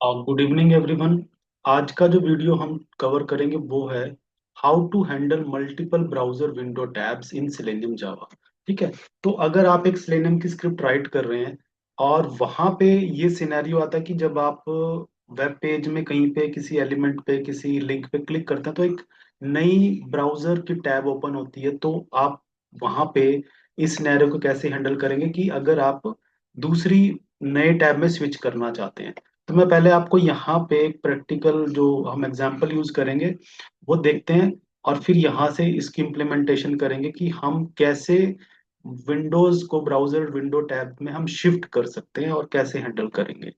Good evening everyone. आज का जो वीडियो हम कवर करेंगे वो है how to handle multiple browser window tabs in Selenium Java. ठीक है। तो अगर आप एक सेलेनियम की स्क्रिप्ट राइट कर रहे हैं और वहां पे ये सिनेरियो आता है कि जब आप वेब पेज में कहीं पे किसी एलिमेंट पे किसी लिंक पे क्लिक करते हैं तो एक नई ब्राउजर की टैब ओपन होती है, तो आप वहां पे इस सिनेरियो को कैसे हैंडल करेंगे कि अगर आप दूसरी नए टैब में स्विच करना चाहते हैं। तो मैं पहले आपको यहाँ पे एक प्रैक्टिकल जो हम एग्जांपल यूज करेंगे वो देखते हैं, और फिर यहाँ से इसकी इम्प्लीमेंटेशन करेंगे कि हम कैसे विंडोज को ब्राउजर विंडो टैब में हम शिफ्ट कर सकते हैं और कैसे हैंडल करेंगे।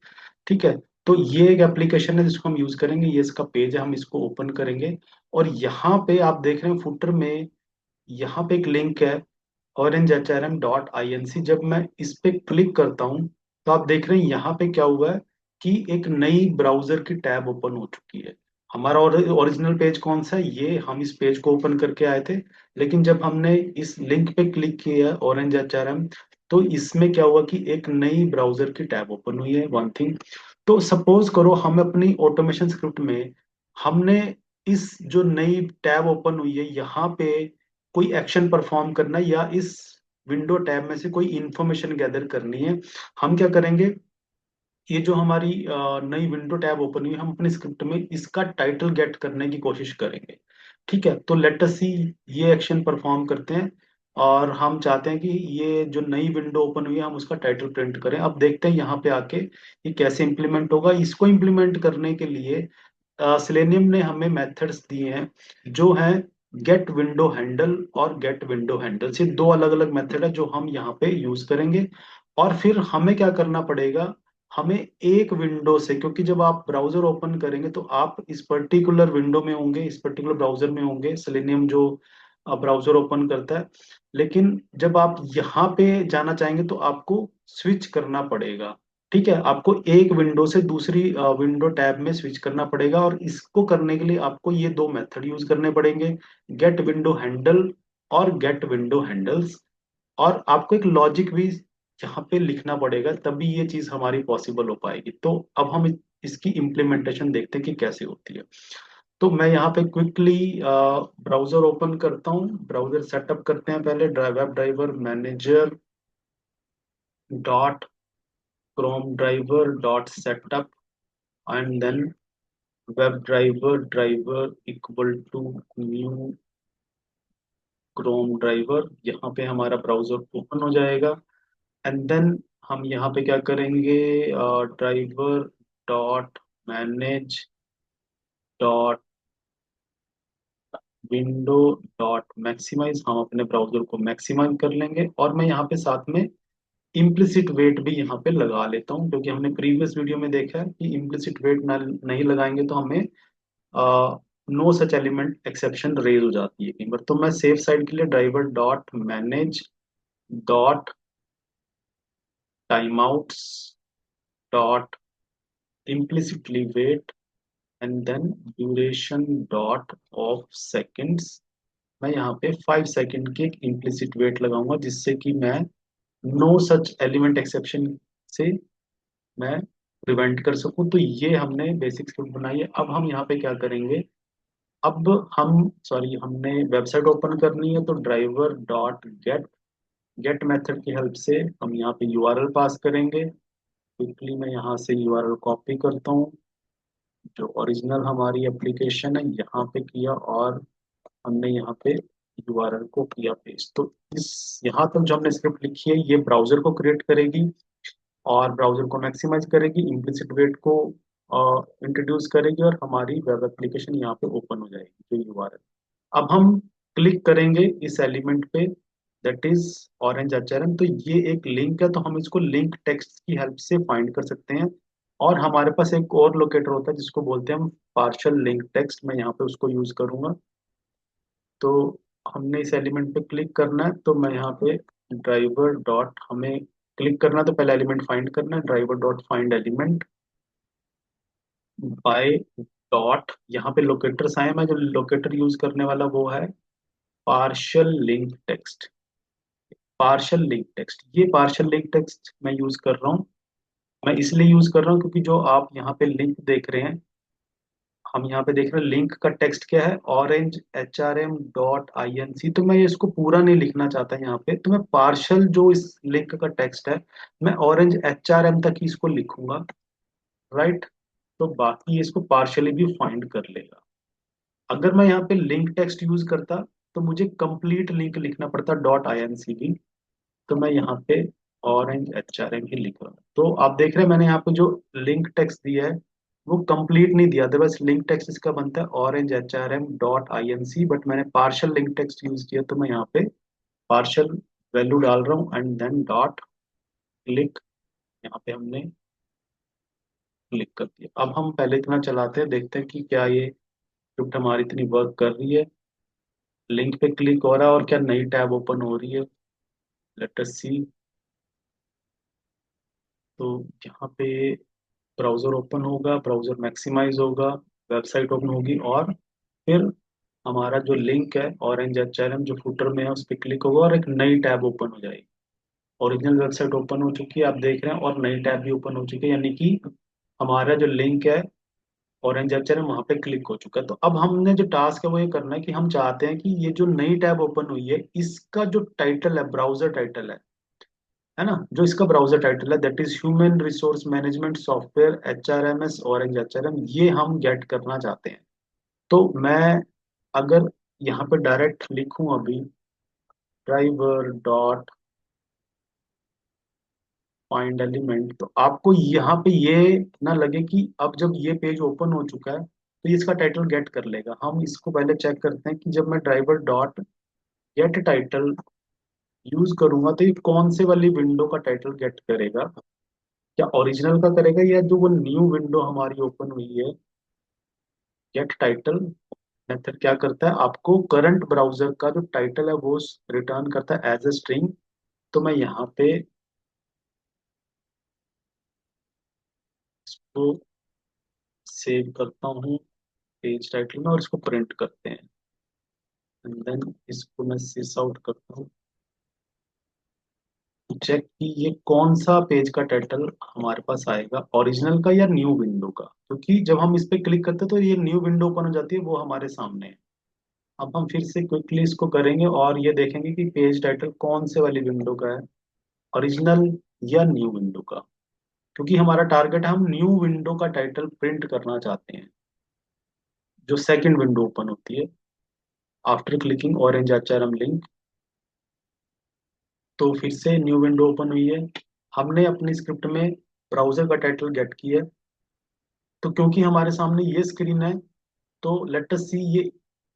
ठीक है। तो ये एक एप्लीकेशन है जिसको हम यूज करेंगे, ये इसका पेज है, हम इसको ओपन करेंगे। और यहाँ पे आप देख रहे हैं फुटर में यहाँ पे एक लिंक है orangehrm.inc। जब मैं इस पे क्लिक करता हूं तो आप देख रहे हैं यहाँ पे क्या हुआ है कि एक नई ब्राउजर की टैब ओपन हो चुकी है। हमारा ओरिजिनल पेज कौन सा है, ये हम इस पेज को ओपन करके आए थे, लेकिन जब हमने इस लिंक पे क्लिक किया ऑरेंज एच आर एम, तो इसमें क्या हुआ कि एक नई ब्राउजर की टैब ओपन हुई है, वन थिंग। तो सपोज करो हम अपनी ऑटोमेशन स्क्रिप्ट में हमने इस जो नई टैब ओपन हुई है यहाँ पे कोई एक्शन परफॉर्म करना है या इस विंडो टैब में से कोई इंफॉर्मेशन गैदर करनी है। हम क्या करेंगे, ये जो हमारी नई विंडो टैब ओपन हुई है, हम अपने स्क्रिप्ट में इसका टाइटल गेट करने की कोशिश करेंगे। ठीक है। तो लेट अस सी, ये एक्शन परफॉर्म करते हैं और हम चाहते हैं कि ये जो नई विंडो ओपन हुई है हम उसका टाइटल प्रिंट करें। अब देखते हैं यहाँ पे आके ये कैसे इंप्लीमेंट होगा। इसको इंप्लीमेंट करने के लिए सेलेनियम ने हमें मेथड्स दिए हैं जो हैं गेट विंडो हैंडल और गेट विंडो हैंडल। ये दो अलग अलग मेथड है जो हम यहाँ पे यूज करेंगे। और फिर हमें क्या करना पड़ेगा, हमें एक विंडो से, क्योंकि जब आप ब्राउजर ओपन करेंगे तो आप इस पर्टिकुलर विंडो में होंगे, इस पर्टिकुलर ब्राउजर में होंगे, सेलेनियम जो ब्राउजर ओपन करता है। लेकिन जब आप यहाँ पे जाना चाहेंगे तो आपको स्विच करना पड़ेगा। ठीक है। आपको एक विंडो से दूसरी विंडो टैब में स्विच करना पड़ेगा, और इसको करने के लिए आपको ये दो मेथड यूज करने पड़ेंगे, गेट विंडो हैंडल और गेट विंडो हैंडल्स। और आपको एक लॉजिक भी यहाँ पे लिखना पड़ेगा, तभी ये चीज हमारी पॉसिबल हो पाएगी। तो अब हम इसकी इम्प्लीमेंटेशन देखते हैं कि कैसे होती है। तो मैं यहाँ पे क्विकली ब्राउजर ओपन करता हूँ, ब्राउजर सेटअप करते हैं पहले, web driver manager dot Chrome driver dot setup, and then web driver driver equal to new Chrome driver. यहाँ पे हमारा ब्राउजर ओपन हो जाएगा। एंड देन हम यहाँ पे क्या करेंगे, driver dot manage dot window dot maximize, हम अपने ब्राउजर को मैक्सिमाइज कर लेंगे। और मैं यहाँ पे साथ में इम्प्लिसिट वेट भी यहाँ पे लगा लेता हूँ, क्योंकि हमने प्रीवियस वीडियो में देखा है कि इम्प्लिसिट वेट नहीं लगाएंगे तो हमें no such element exception raise हो जाती है कई बार। तो मैं सेफ साइड के लिए driver dot manage dot timeouts dot implicitly wait and then duration dot of seconds, मैं यहाँ पे 5 सेकेंड की एक इम्प्लिसिट वेट लगाऊंगा जिससे कि मैं नो सच एलिमेंट एक्सेप्शन से मैं प्रिवेंट कर सकूं। तो ये हमने बेसिक स्क्रिप्ट बनाई है। अब हम यहाँ पे क्या करेंगे, अब हम सॉरी हमने वेबसाइट ओपन करनी है, तो driver dot gate get method की हेल्प से हम यहाँ पे यूआरएल पास करेंगे। क्विकली मैं यहाँ से यूआरएल कॉपी करता हूँ, जो ओरिजिनल हमारी एप्लीकेशन है यहाँ पे किया, और हमने यहाँ पे यूआरएल को किया पेस्ट। तो इस यहाँ तक जो हमने स्क्रिप्ट लिखी है ये ब्राउजर को क्रिएट करेगी और ब्राउजर को मैक्सिमाइज करेगी, इम्प्लिसिट वेट को इंट्रोड्यूस करेगी, और हमारी वेब एप्लीकेशन यहाँ पे ओपन हो जाएगी जो यूआरएल। अब हम क्लिक करेंगे इस एलिमेंट पे, दैट इज ऑरेंज एचआरएम। तो ये एक लिंक है, तो हम इसको लिंक टेक्स्ट की हेल्प से फाइंड कर सकते हैं। और हमारे पास एक और लोकेटर होता है जिसको बोलते हैं हम पार्शियल लिंक टेक्स्ट, मैं यहाँ पे उसको यूज करूंगा। तो हमने इस एलिमेंट पे क्लिक करना है, तो मैं यहाँ पे ड्राइवर डॉट, हमें क्लिक करना है तो पहले एलिमेंट फाइंड करना है, driver dot find element by dot, यहाँ पे लोकेटर्स आए, मैं जो लोकेटर यूज करने वाला वो है partial link text. Partial link text, ये पार्शियल लिंक टेक्स्ट मैं यूज कर रहा हूँ। मैं इसलिए यूज कर रहा हूँ क्योंकि जो आप यहाँ पे लिंक देख रहे हैं, हम यहाँ पे देख रहे हैं लिंक का टेक्स्ट क्या है, orange hrm.inc। तो मैं ये इसको पूरा नहीं लिखना चाहता यहाँ पे, तो मैं पार्शल जो इस लिंक का टेक्स्ट है, मैं ऑरेंज एच आर एम तक ही इसको लिखूंगा, राइट। तो बाकी ये इसको पार्शली भी फाइंड कर लेगा। अगर मैं यहाँ पे लिंक टेक्स्ट यूज करता तो मुझे कंप्लीट लिंक लिखना पड़ता डॉट आई एन सी भी। तो मैं यहाँ पे ऑरेंज एच आर एम ही लिख रहा हूँ। तो आप देख रहे हैं मैंने यहाँ पे जो लिंक टेक्स्ट दिया है वो कंप्लीट नहीं दिया, अदरवाइज लिंक टेक्स्ट इसका बनता है orange H R M dot I N C, but मैंने पार्शियल लिंक टेक्स्ट यूज किया तो मैं यहाँ पे पार्शियल वैल्यू डाल रहा हूँ एंड देन डॉट क्लिक। यहाँ पे हमने क्लिक कर दिया। अब हम पहले इतना चलाते हैं, देखते हैं कि क्या ये स्क्रिप्ट हमारी इतनी वर्क कर रही है। लिंक पे क्लिक हो रहा है और क्या नई टैब ओपन हो रही है, लेट अस सी। तो यहाँ पे ब्राउजर ओपन होगा, ब्राउजर मैक्सिमाइज होगा, वेबसाइट ओपन होगी, और फिर हमारा जो लिंक है ऑरेंज एच आर एम जो फुटर में है उस पर क्लिक होगा और एक नई टैब ओपन हो जाएगी। ओरिजिनल वेबसाइट ओपन हो चुकी है आप देख रहे हैं, और नई टैब भी ओपन हो चुकी है, यानी कि हमारा जो लिंक है ऑरेंज एच आर एम वहाँ पे क्लिक हो चुका है। तो अब हमने जो टास्क है वो ये करना है कि हम चाहते हैं कि ये जो नई टैब ओपन हुई है इसका जो टाइटल है, ब्राउजर टाइटल है ना, जो इसका ब्राउजर टाइटल है that is human resource management software H R M S orange H R M, ये हम गेट करना चाहते हैं। तो मैं अगर यहाँ पे डायरेक्ट लिखूं अभी ड्राइवर डॉट फाइंड एलिमेंट, तो आपको यहाँ पे ये ना लगे कि अब जब ये पेज ओपन हो चुका है तो ये इसका टाइटल गेट कर लेगा। हम इसको पहले चेक करते हैं कि जब मैं driver dot get title use करूंगा तो ये कौन से वाली विंडो का टाइटल गेट करेगा, क्या ओरिजिनल का करेगा या जो वो न्यू विंडो हमारी ओपन हुई है। गेट टाइटल मेथड क्या करता है, आपको करंट ब्राउजर का जो टाइटल है वो रिटर्न करता है एज ए स्ट्रिंग। तो मैं यहाँ पे इसको सेव करता हूँ पेज टाइटल में और इसको प्रिंट करते हैं, एंड देन इसको मैं सिस आउट करता हूँ, चेक कि ये कौन सा पेज का टाइटल हमारे पास आएगा, ओरिजिनल का या न्यू विंडो का। क्योंकि जब हम इस पे क्लिक करते हैं तो ये न्यू विंडो ओपन हो जाती है, वो हमारे सामने है। अब हम फिर से क्विकली इसको करेंगे और ये देखेंगे कि पेज टाइटल कौन से वाली विंडो का है, ओरिजिनल या न्यू विंडो का। क्योंकि हमारा टारगेट है, हम न्यू विंडो का टाइटल प्रिंट करना चाहते हैं जो सेकंड विंडो ओपन होती है after clicking orange HRM link. तो फिर से न्यू विंडो ओपन हुई है, हमने अपनी स्क्रिप्ट में ब्राउजर का टाइटल गेट किया है। तो क्योंकि हमारे सामने ये स्क्रीन है तो लेट अस सी ये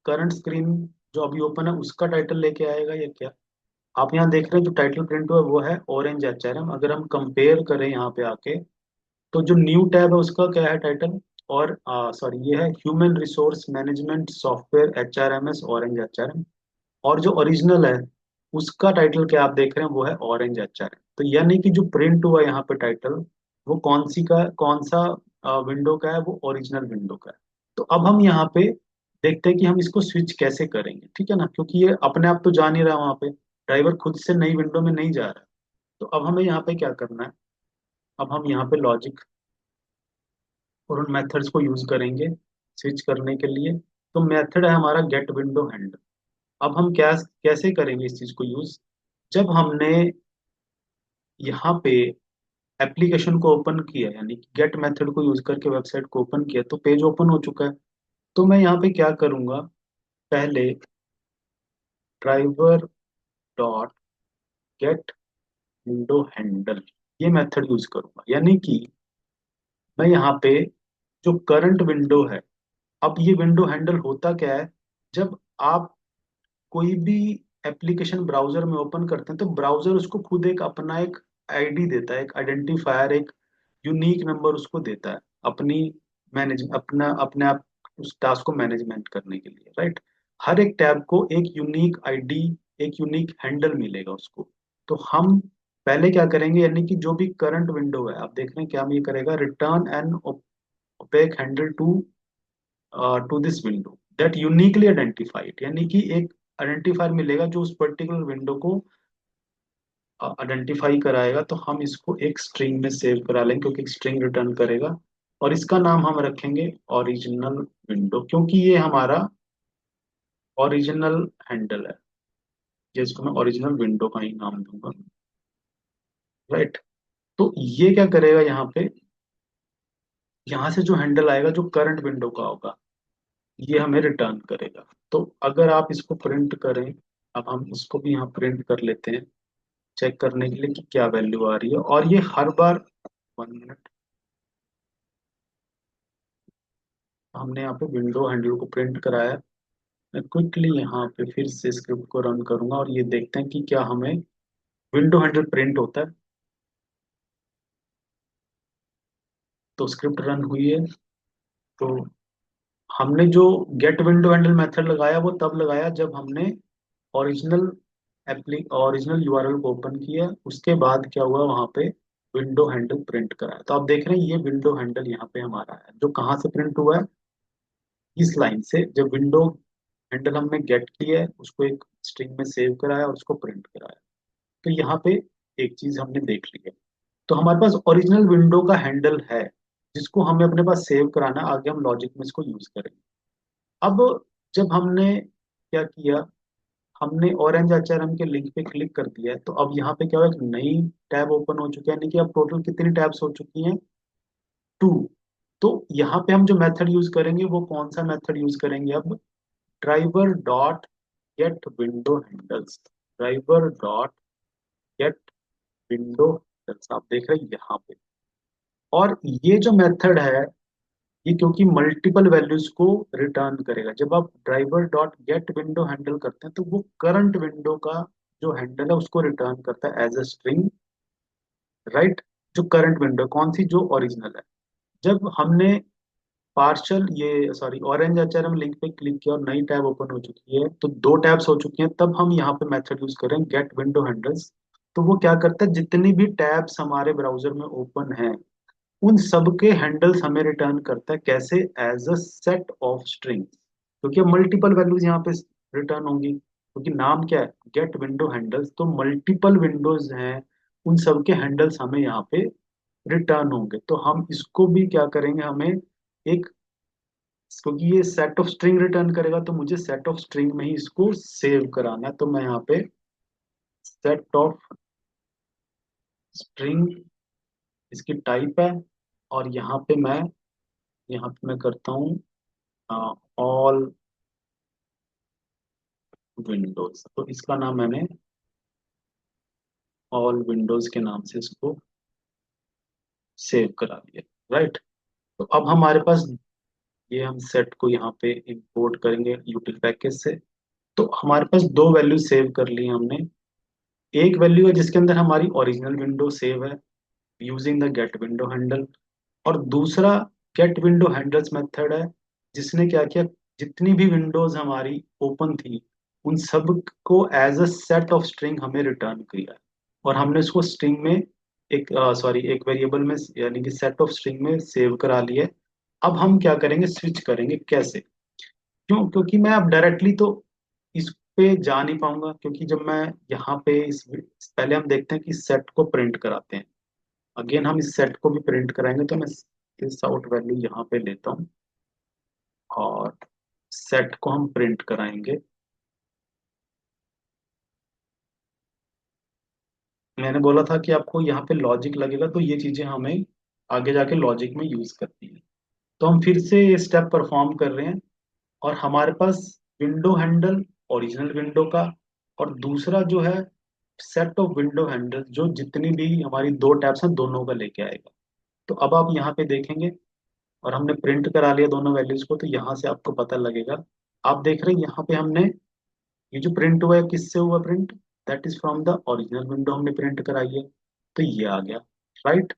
करंट स्क्रीन जो अभी ओपन है उसका टाइटल लेके आएगा या क्या। आप यहाँ देख रहे हैं जो टाइटल प्रिंट हुआ है वो है ऑरेंज एचआरएम। अगर हम कंपेयर करें यहाँ पे आके तो जो न्यू टैब है उसका क्या है टाइटल, और सॉरी ये है human resource management software H R M S orange H R M. और जो ओरिजिनल है उसका टाइटल क्या आप देख रहे हैं वो है ऑरेंज एच आर एम। तो यानी कि जो प्रिंट हुआ यहाँ पे टाइटल वो कौन सा विंडो का है, वो ओरिजिनल विंडो का है। तो अब हम यहाँ पे देखते हैं कि हम इसको स्विच कैसे करेंगे, ठीक है ना, क्योंकि ये अपने आप तो जा नहीं रहा वहाँ पे, ड्राइवर खुद से नई विंडो में नहीं जा रहा। तो अब हमें यहाँ पे क्या करना है, अब हम यहाँ पे लॉजिक और उन मेथड्स को यूज करेंगे स्विच करने के लिए। तो मेथड है हमारा गेट विंडो हैंडल। अब हम क्या कैसे करेंगे इस चीज को यूज, जब हमने यहाँ पे एप्लीकेशन को ओपन किया यानी कि गेट मेथड को यूज करके वेबसाइट को ओपन किया तो पेज ओपन हो चुका है। तो मैं यहाँ पे क्या करूंगा, पहले driver dot gate window handle ये मेथड यूज करूंगा, यानी कि मैं यहाँ पे जो करंट विंडो है, अब ये विंडो हैंडल होता क्या है, जब आप कोई भी एप्लीकेशन ब्राउजर में ओपन करते हैं तो ब्राउजर उसको खुद एक अपना एक आईडी देता है, एक आइडेंटिफायर, एक यूनिक नंबर उसको देता है अपनी मैनेज अपना अपने आप उस टास्क को मैनेजमेंट करने के लिए, राइट। हर एक टैब को एक यूनिक आईडी, एक यूनिक हैंडल मिलेगा उसको। तो हम पहले क्या करेंगे, यानी कि जो भी करंट विंडो है आप देख रहे हैं क्या हम ये करेगा, return an opaque handle to this window that uniquely identified, यानी कि एक आइडेंटिफायर मिलेगा जो उस पर्टिकुलर विंडो को आइडेंटिफाई कराएगा, तो हम इसको एक स्ट्रिंग में सेव करा लेंगे, क्योंकि एक स्ट्रिंग रिटर्न करेगा। और इसका नाम हम रखेंगे ओरिजिनल विंडो, क्योंकि ये हमारा ओरिजिनल हैंडल है। जिसको मैं ओरिजिनल विंडो का ही नाम दूंगा। राइट। तो ये क्या करेगा यहाँ पे, यहाँ से जो हैंडल आएगा जो करंट विंडो का होगा, ये हमें रिटर्न करेगा। तो अगर आप इसको प्रिंट करें, अब हम इसको भी यहाँ प्रिंट कर लेते हैं, चेक करने के लिए कि क्या वैल्यू आ रही है। और ये हर बार, 1 मिनट, हमने यहाँ पे विंडो हैंडल को प्रिंट कराया। मैं क्विकली यहाँ पे फिर से स्क्रिप्ट को रन करूंगा और ये देखते हैं कि क्या हमें विंडो हैंडल प्रिंट होता है। तो स्क्रिप्ट रन हुई है। तो हमने जो गेट विंडो हैंडल मेथड लगाया वो तब लगाया जब हमने ओरिजिनल ओरिजिनल यूआरएल को ओपन किया, उसके बाद क्या हुआ वहां पे विंडो हैंडल प्रिंट कराया। तो आप देख रहे हैं ये विंडो हैंडल यहाँ पे हमारा है, जो कहाँ से प्रिंट हुआ है, इस लाइन से। जब विंडो हैंडल हमने गेट किया है, उसको एक स्ट्रिंग में सेव कराया और उसको प्रिंट कराया। तो यहाँ पे एक चीज हमने देख ली है। तो हमारे पास ओरिजिनल विंडो का हैंडल है, जिसको हमें अपने पास सेव कराना है। आगे हम लॉजिक में इसको यूज करेंगे। अब जब हमने क्या किया, हमने ऑरेंज एचआरएम के लिंक पे क्लिक कर दिया है, तो अब यहाँ पे क्या हुआ, एक नई टैब ओपन हो चुकी है। यानी कि अब टोटल कितनी टैब्स हो चुकी हैं, 2। तो यहाँ पे हम जो मेथड यूज करेंगे वो कौन सा मेथड यूज करेंगे अब, driver dot gate window handles. Driver dot gate window handles, आप देख रहे हैं यहाँ पे। और ये जो मेथड है, ये क्योंकि मल्टीपल वैल्यूज को रिटर्न करेगा। जब आप driver dot gate window handle करते हैं, तो वो करंट विंडो का जो हैंडल है उसको रिटर्न करता है एज अ स्ट्रिंग। राइट। जो करंट विंडो कौन सी, जो ओरिजिनल है। जब हमने पार्शल ये सॉरी ऑरेंज एचआरएम लिंक पे क्लिक किया और नई टैब ओपन हो चुकी है, तो 2 टैब्स हो चुकी हैं, तब हम यहाँ पे मेथड यूज करें गेट विंडो हैंडल्स। तो वो क्या करता है, जितनी भी टैब्स हमारे ब्राउजर में ओपन है उन सब के हैंडल्स हमें रिटर्न करता है। कैसे, as a set of strings, क्योंकि अब मल्टीपल वैल्यूज यहाँ पे रिटर्न होंगी, क्योंकि नाम क्या है, गेट विंडो हैंडल्स। तो मल्टीपल विंडोज हैं, उन सब के हैंडल्स हमें यहाँ पे रिटर्न होंगे। तो हम इसको भी क्या करेंगे, हमें एक, क्योंकि ये सेट ऑफ स्ट्रिंग रिटर्न करेगा, तो मुझे सेट ऑफ स्ट्रिंग में ही इसको सेव कराना है। तो मैं यहाँ पे सेट ऑफ स्ट्रिंग इसकी टाइप है। और यहाँ पे मैं करता हूँ ऑल विंडोज। तो इसका नाम मैंने ऑल विंडोज के नाम से इसको सेव करा दिया। राइट। तो अब हमारे पास, ये हम सेट को यहाँ पे इंपोर्ट करेंगे यूटिल पैकेज से। तो हमारे पास 2 वैल्यू सेव कर ली हमने। एक वैल्यू है जिसके अंदर हमारी ओरिजिनल विंडो सेव है using the get window handle. और दूसरा गेट विंडो हैंडल्स मेथड है, जिसने क्या किया, जितनी भी विंडोज हमारी ओपन थी उन सब को as a set of string हमें रिटर्न किया। और हमने उसको स्ट्रिंग में एक एक वेरिएबल में, यानी कि सेट ऑफ स्ट्रिंग में सेव करा लिया है। अब हम क्या करेंगे, स्विच करेंगे। कैसे, क्यों, क्योंकि मैं अब डायरेक्टली तो इस पे जा नहीं पाऊंगा, क्योंकि जब मैं यहाँ पे पहले हम देखते हैं कि सेट को प्रिंट कराते हैं। अगेन हम इस सेट को भी प्रिंट कराएंगे। तो मैं इस आउट वैल्यू यहाँ पे लेता हूँ और सेट को हम प्रिंट कराएंगे। मैंने बोला था कि आपको यहाँ पे लॉजिक लगेगा, तो ये चीजें हमें आगे जाके लॉजिक में यूज करती हैं। तो हम फिर से ये स्टेप परफॉर्म कर रहे हैं। और हमारे पास विंडो हैंडल ओरिजिनल विंडो का, और दूसरा जो है सेट ऑफ विंडो हैंडल, जो जितनी भी हमारी 2 टैब्स हैं दोनों का लेके आएगा। तो अब आप यहाँ पे देखेंगे, और हमने प्रिंट करा लिया दोनों वैल्यूज को, तो यहाँ से आपको पता लगेगा। आप देख रहे हैं यहाँ पे हमने, ये जो प्रिंट हुआ है किससे हुआ print, that is from the original window हमने प्रिंट कराई है। तो ये आ गया। राइट।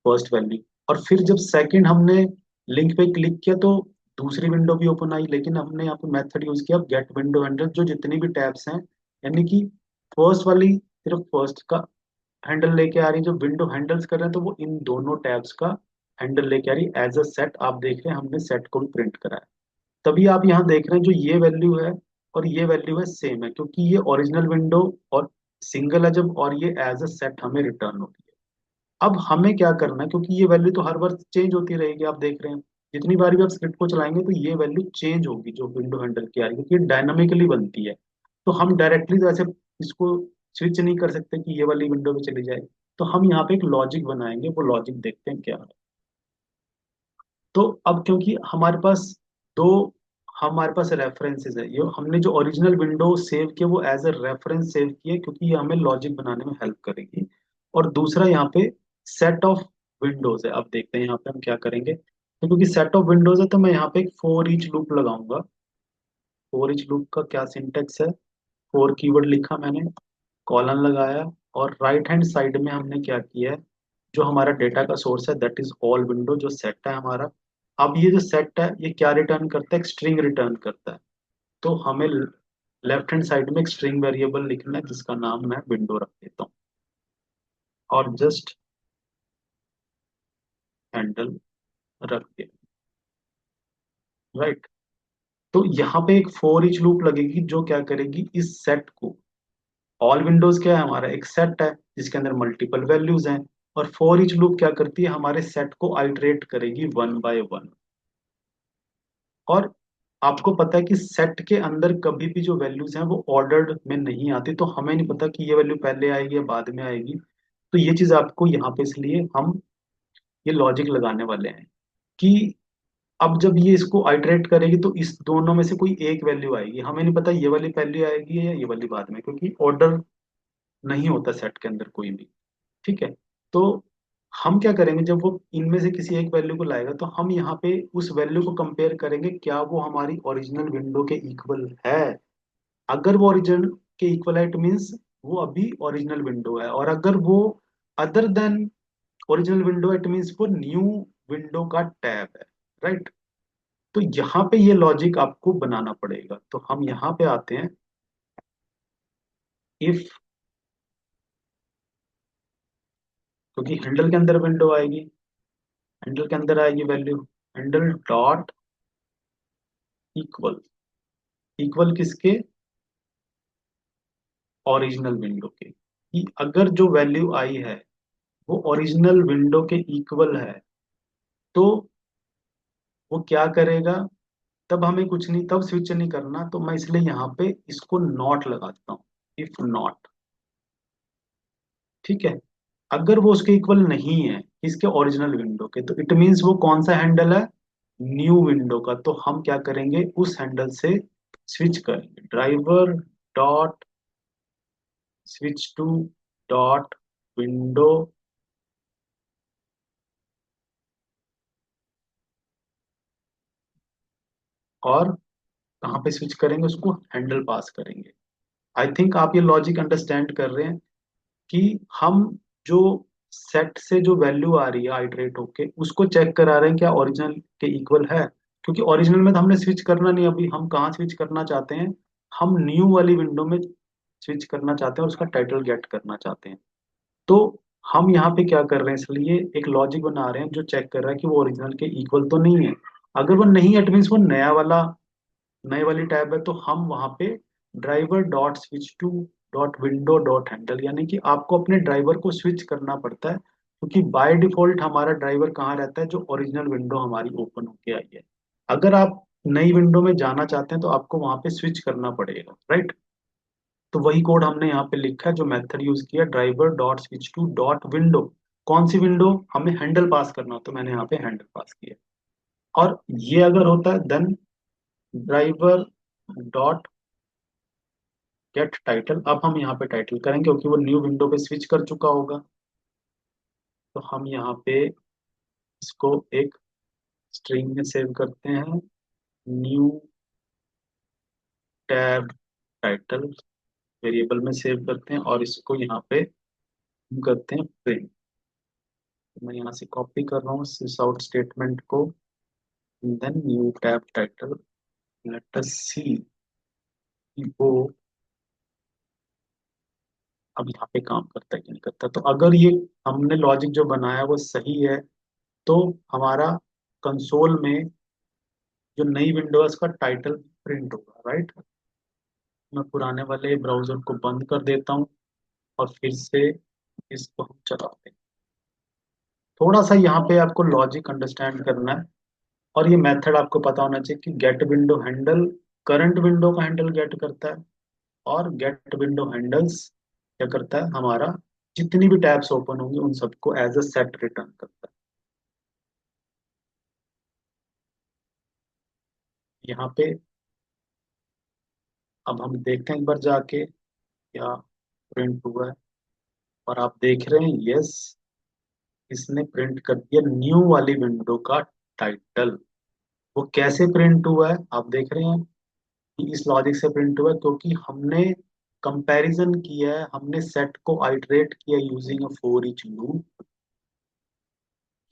First value. और फिर जब सेकंड हमने लिंक पे क्लिक किया, तो दूसरी विंडो भी ओपन आई, लेकिन हमने यहाँ पे मेथड यूज किया गेट विंडो हैंडल, जो जितनी भी टैब्स हैं, यानी कि फर्स्ट वाली सिर्फ फर्स्ट का हैंडल लेके आ रही है। जो विंडो हैंडल्स कर रहे हैं तो वो इन दोनों टैब्स का हैंडल लेके आ रही है एज अ सेट। आप देख रहे हैं हमने सेट को भी प्रिंट करा है। तभी आप यहाँ देख रहे हैं जो ये वैल्यू है और ये वैल्यू है सेम है, क्योंकि ये ओरिजिनल विंडो और सिंगल है जब, और ये एज अ सेट हमें रिटर्न होती है। अब हमें क्या करना है, क्योंकि ये वैल्यू तो हर बार चेंज होती रहेगी, आप देख रहे हैं जितनी बार भी आप स्क्रिप्ट को चलाएंगे तो ये वैल्यू चेंज होगी जो विंडो हैंडल की आ रही है, क्योंकि ये डायनामिकली बनती है। तो हम डायरेक्टली तो ऐसे इसको स्विच नहीं कर सकते कि ये वाली विंडो पे चली जाए। तो हम यहाँ पे एक लॉजिक बनाएंगे, वो लॉजिक देखते हैं क्या है। तो अब क्योंकि दो हमारे पास रेफरेंसेस है, ये हमने जो ओरिजिनल विंडो सेव किया वो एज अ रेफरेंस सेव किया, क्योंकि ये हमें लॉजिक बनाने में हेल्प करेगी। और दूसरा यहाँ पे सेट ऑफ विंडोज है। अब देखते हैं यहाँ पे हम क्या करेंगे। तो क्योंकि सेट ऑफ विंडोज है तो मैं यहाँ पे एक फॉर ईच लूप लगाऊंगा। फॉर ईच लूप का क्या सिंटेक्स है, फॉर कीवर्ड लिखा मैंने, कॉलन लगाया, और राइट हैंड साइड में हमने क्या किया है, जो हमारा डेटा का सोर्स है दैट इज ऑल विंडो, जो सेट है हमारा। अब ये जो सेट है ये क्या रिटर्न करता है, एक स्ट्रिंग रिटर्न करता है। तो हमें लेफ्ट हैंड साइड में एक स्ट्रिंग वेरिएबल लिखना है जिसका नाम मैं विंडो रख देता हूँ, और जस्ट हैंडल रख दिया। राइट। तो यहाँ पे एक फॉर ईच लूप लगेगी जो क्या करेगी, इस सेट को, ऑल विंडोज क्या है हमारा, एक सेट है जिसके अंदर मल्टीपल वैल्यूज हैं, और फॉर ईच लूप क्या करती है, हमारे सेट को आइटरेट करेगी वन बाय वन। और आपको पता है कि सेट के अंदर कभी भी जो वैल्यूज हैं वो ऑर्डर्ड में नहीं आती, तो हमें नहीं पता कि ये वैल्यू पहले आएगी या बाद में आएगी। तो ये चीज आपको यहाँ पे, इसलिए हम ये लॉजिक लगाने वाले हैं कि अब जब ये इसको आइटरेट करेगी तो इस दोनों में से कोई एक वैल्यू आएगी, हमें नहीं पता ये वाली पहले आएगी या ये वाली बाद में, क्योंकि ऑर्डर नहीं होता सेट के अंदर कोई भी। ठीक है। तो हम क्या करेंगे, जब वो इनमें से किसी एक वैल्यू को लाएगा तो हम यहाँ पे उस वैल्यू को कंपेयर करेंगे क्या वो हमारी ओरिजिनल विंडो के इक्वल है। अगर वो ओरिजिनल के इक्वल है इट मीन्स वो अभी ओरिजिनल विंडो है, और अगर वो other than original window it means वो न्यू विंडो का टैब है। राइट। तो यहाँ पे ये लॉजिक आपको बनाना पड़ेगा, तो हम यहाँ पे आते हैं। इफ, क्योंकि हैंडल के अंदर विंडो आएगी, हैंडल के अंदर आएगी value, handle dot equal, equal किसके, ओरिजिनल विंडो के, कि अगर जो वैल्यू आई है वो ओरिजिनल विंडो के इक्वल है तो वो क्या करेगा, तब हमें कुछ नहीं, तब स्विच नहीं करना, तो मैं इसलिए यहाँ पे इसको नॉट लगा देता हूँ, इफ नॉट। ठीक है। अगर वो उसके इक्वल नहीं है इसके ओरिजिनल विंडो के, तो इट मीन्स वो कौन सा हैंडल है, न्यू विंडो का। तो हम क्या करेंगे, उस हैंडल से स्विच करेंगे, driver dot switch to dot window, और कहाँ पे स्विच करेंगे, उसको हैंडल पास करेंगे। आई थिंक आप ये लॉजिक अंडरस्टैंड कर रहे हैं कि हम जो सेट से जो वैल्यू आ रही है आइटरेट होके उसको चेक करा रहे हैं क्या ओरिजिनल के इक्वल है। क्योंकि ओरिजिनल में तो हमने स्विच करना नहीं, अभी हम कहाँ स्विच करना चाहते हैं, हम न्यू वाली विंडो में स्विच करना चाहते हैं और उसका टाइटल गेट करना चाहते हैं। तो हम यहाँ पे क्या कर रहे हैं, इसलिए एक लॉजिक बना रहे हैं जो चेक कर रहा है कि वो ओरिजिनल के इक्वल तो नहीं है। अगर वो नहीं है इट मीन्स वो नया वाला, नई वाली टैब है, तो हम वहां पे driver dot switch to dot window dot handle, यानी कि आपको अपने ड्राइवर को स्विच करना पड़ता है, क्योंकि बाय डिफॉल्ट हमारा ड्राइवर कहाँ रहता है, जो ओरिजिनल विंडो हमारी ओपन होके आई है। अगर आप नई विंडो में जाना चाहते हैं तो आपको वहां पे स्विच करना पड़ेगा। राइट। तो वही कोड हमने यहाँ पे लिखा है, जो मेथड यूज किया, driver dot switch to dot window. कौन सी विंडो, हमें हैंडल पास करना हो तो मैंने यहाँ पे हैंडल पास किया। और ये अगर होता है then driver dot get title. अब हम यहाँ पे टाइटल करेंगे क्योंकि वो न्यू विंडो पे स्विच कर चुका होगा। तो हम यहाँ पे इसको एक स्ट्रिंग में सेव करते हैं, न्यू टैब टाइटल वेरिएबल में सेव करते हैं, और इसको यहाँ पे हम करते हैं प्रिंट। तो मैं यहाँ से कॉपी कर रहा हूँ सिस आउट स्टेटमेंट को, then new tab title, let us see वो अब यहाँ पे काम करता है कि नहीं करता। तो अगर ये हमने लॉजिक जो बनाया वो सही है तो हमारा कंसोल में जो नई विंडो है उसका टाइटल प्रिंट होगा। राइट। मैं पुराने वाले ब्राउजर को बंद कर देता हूँ, और फिर से इसको हम चलाते हैं। थोड़ा सा यहाँ पे आपको लॉजिक अंडरस्टैंड करना है, और ये मेथड आपको पता होना चाहिए कि get window handle current window का हैंडल गेट करता है, और गेट विंडो हैंडल्स क्या करता है, हमारा जितनी भी टैब्स ओपन होंगी उन सबको एज अ सेट रिटर्न करता है। यहाँ पे अब हम देखते हैं एक बार जाके क्या प्रिंट हुआ है, और आप देख रहे हैं यस, इसने प्रिंट कर दिया न्यू वाली विंडो का टाइटल। वो कैसे प्रिंट हुआ है आप देख रहे हैं कि इस लॉजिक से प्रिंट हुआ है, क्योंकि हमने कंपैरिजन किया है, हमने सेट को आइटरेट किया using a for each loop,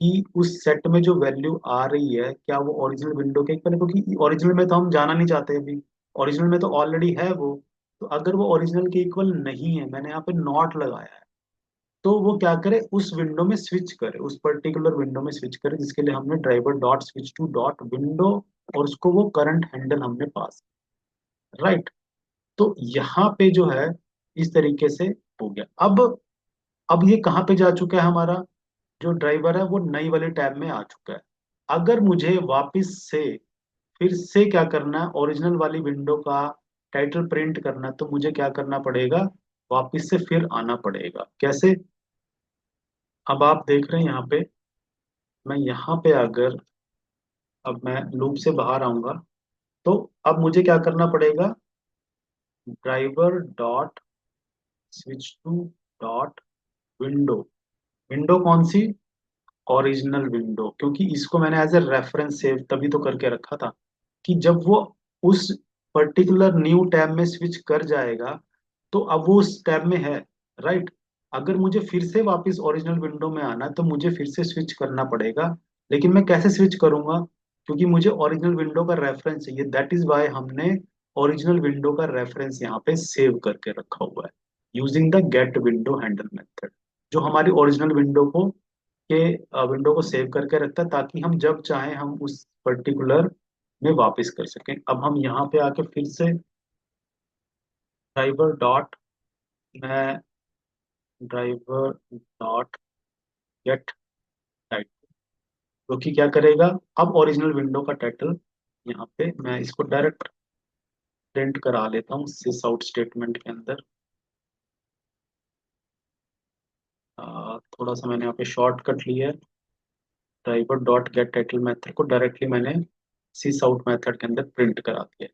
कि उस सेट में जो वैल्यू आ रही है क्या वो ओरिजिनल विंडो के इक्वल है, क्योंकि ओरिजिनल में तो हम जाना नहीं चाहते अभी, ओरिजिनल में तो ऑलरेडी है वो। तो अगर वो ओरिजिनल के इक्वल नहीं है, मैंने यहाँ पे नॉट लगाया है, तो वो क्या करे, उस विंडो में स्विच करे, उस पर्टिकुलर विंडो में स्विच करे, जिसके लिए हमने driver dot switch to dot window, और उसको वो करंट हैंडल हमने पास, राइट। तो यहाँ पे जो है इस तरीके से हो गया। अब ये कहाँ पे जा चुका है, हमारा जो ड्राइवर है वो नई वाले टैब में आ चुका है। अगर मुझे वापस से फिर से क्या करना है, ओरिजिनल वाली विंडो का टाइटल प्रिंट करना है, तो मुझे क्या करना पड़ेगा, वापस से फिर आना पड़ेगा। कैसे, अब आप देख रहे हैं यहाँ पे, मैं यहाँ पे अगर अब मैं लूप से बाहर आऊंगा, तो अब मुझे क्या करना पड़ेगा, driver dot switch to dot window, window कौन सी, ओरिजिनल विंडो, क्योंकि इसको मैंने एज ए रेफरेंस सेव तभी तो करके रखा था कि जब वो उस पर्टिकुलर न्यू टैब में स्विच कर जाएगा, तो अब वो उस टैब में है, राइट। अगर मुझे फिर से वापस ओरिजिनल विंडो में आना है, तो मुझे फिर से स्विच करना पड़ेगा। लेकिन मैं कैसे स्विच करूंगा, क्योंकि मुझे ओरिजिनल विंडो का रेफरेंस चाहिए, दैट इज वाई हमने ओरिजिनल विंडो का रेफरेंस यहाँ पे सेव करके रखा हुआ है using the get window handle method, जो हमारी ओरिजिनल विंडो को के विंडो को सेव करके रखता है, ताकि हम जब चाहें हम उस पर्टिकुलर में वापस कर सकें। अब हम यहाँ पे आके फिर से ड्राइवर डॉट, मैं ड्राइवर डॉट गेट टाइटल, जो कि क्या करेगा, अब ओरिजिनल विंडो का टाइटल, यहाँ पे मैं इसको डायरेक्ट प्रिंट करा लेता हूँ सिस आउट स्टेटमेंट के अंदर। थोड़ा सा मैंने यहाँ पे शॉर्टकट लिया है, driver dot get title method को डायरेक्टली मैंने सिस आउट मेथड के अंदर प्रिंट करा दिया है।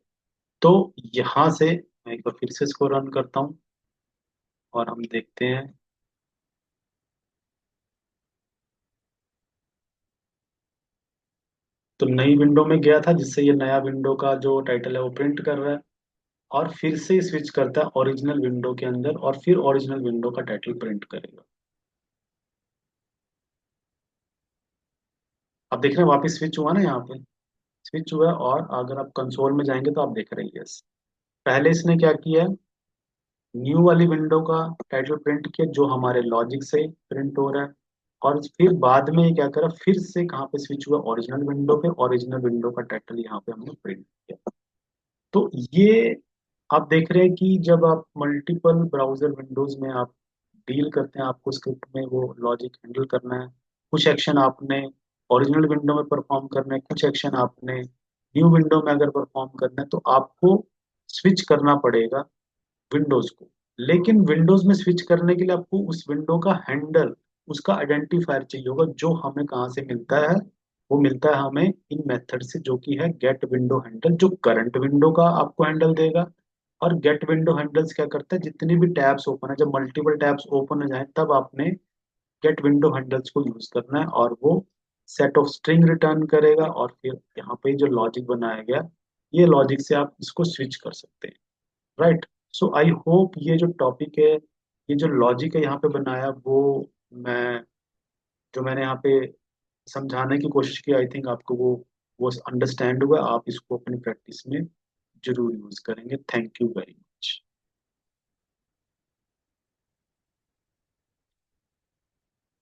तो यहाँ से मैं एक बार फिर से इसको रन करता हूँ, और हम देखते हैं। तो नई विंडो में गया था, जिससे ये नया विंडो का जो टाइटल है वो प्रिंट कर रहा है, और फिर से स्विच करता है ओरिजिनल विंडो के अंदर, और फिर ओरिजिनल विंडो का टाइटल प्रिंट करेगा। आप देख रहे हैं वापस स्विच हुआ ना, यहाँ पे स्विच हुआ है, और अगर आप कंसोल में जाएंगे तो आप देख रहे हैं यस, पहले इसने क्या किया है, न्यू वाली विंडो का टाइटल प्रिंट किया जो हमारे लॉजिक से प्रिंट हो रहा है, और फिर बाद में ये क्या करा, फिर से कहाँ पे स्विच हुआ, ओरिजिनल विंडो पे, ओरिजिनल विंडो का टाइटल यहाँ पे हमने प्रिंट किया। तो ये आप देख रहे हैं कि जब आप मल्टीपल ब्राउजर विंडोज में आप डील करते हैं, आपको स्क्रिप्ट में वो लॉजिक हैंडल करना है, कुछ एक्शन आपने ओरिजिनल विंडो में परफॉर्म करना है, कुछ एक्शन आपने न्यू विंडो में अगर परफॉर्म करना है, तो आपको स्विच करना पड़ेगा विंडोज को। लेकिन विंडोज में स्विच करने के लिए आपको उस विंडो का हैंडल, उसका आइडेंटिफायर चाहिए होगा, जो हमें कहाँ से मिलता है, वो मिलता है हमें इन मेथड से, जो कि है गेट विंडो हैंडल, जो करंट विंडो का आपको हैंडल देगा। और गेट विंडो हैंडल्स क्या करता है, जितनी भी टैब्स ओपन है, जब मल्टीपल टैब्स ओपन हो जाए, तब आपने गेट विंडो हैंडल्स को यूज करना है, और वो सेट ऑफ स्ट्रिंग रिटर्न करेगा, और फिर यहाँ पे जो लॉजिक बनाया गया, ये लॉजिक से आप इसको स्विच कर सकते हैं, राइट। सो आई होप ये जो टॉपिक है, ये जो लॉजिक है यहाँ पे बनाया, वो मैं जो मैंने यहाँ पे समझाने की कोशिश की, आई थिंक आपको वो अंडरस्टैंड हुआ, आप इसको अपनी प्रैक्टिस में जरूर यूज करेंगे। Thank you very much.